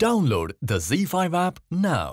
Download the Z5 app now.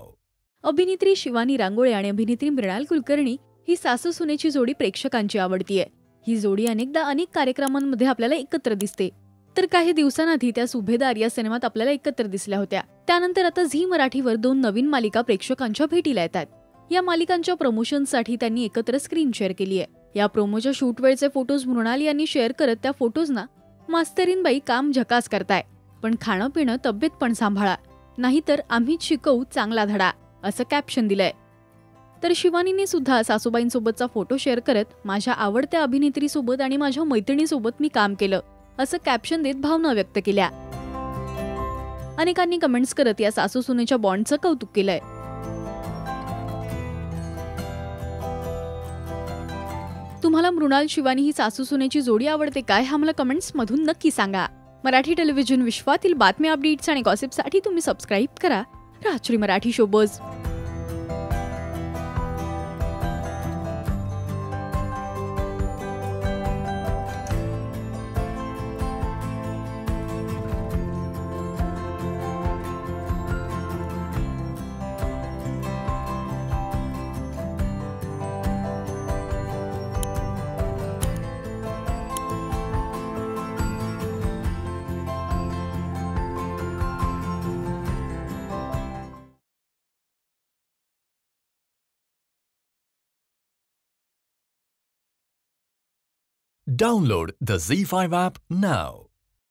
अभिनेत्री शिवानी रांगोळे आणि अभिनेत्री मृणाल कुलकर्णी ही सासू सुनेची जोडी प्रेक्षकांची आवडतीये. ही जोडी अनेकदा अनेक कार्यक्रमांमध्ये आपल्याला एकत्र दिसते. तर काही दिवसांआधी त्या सुभेदार या सिनेमात आपल्याला एकत्र दिसल्या होत्या. त्यानंतर आता झी मराठीवर 2 नवीन मालिका प्रेक्षकांच्या भेटीला येतात. या मालिकांच्या प्रमोशनसाठी त्यांनी एकत्र स्क्रीन शेअर केली आहे. या प्रोमोच्या शूट वेळचे फोटोज मृणाल यांनी शेअर करत त्या फोटोजना मास्तरीन बाई काम झकास करताय, पण खाणं पिणं तब्येत पण सांभाळा, नाहीतर आम्हीच शिकवू चांगला धडा, असं कॅप्शन दिलंय. तर शिवानीने सुद्धा सासूबाईंसोबतचा फोटो शेअर करत माझ्या आवडत्या अभिनेत्रीसोबत आणि माझ्या मैत्रिणीसोबत मी काम केलं, असं कॅप्शन देत भावना व्यक्त केल्या. अनेकांनी कमेंट्स करत या सासू सुनेच्या बॉन्डचं कौतुक केलंय. तुम्हाला मृणाल शिवानी ही सासू सुनेची जोडी आवडते काय, हा मला कमेंट्स मधून नक्की सांगा. मराठी टेलिव्हिजन विश्वातील बातम्या, अपडेट्स आणि गॉसिपसाठी तुम्ही सबस्क्राईब करा Rajshri Marathi showbuzz. Download the Z5 app now.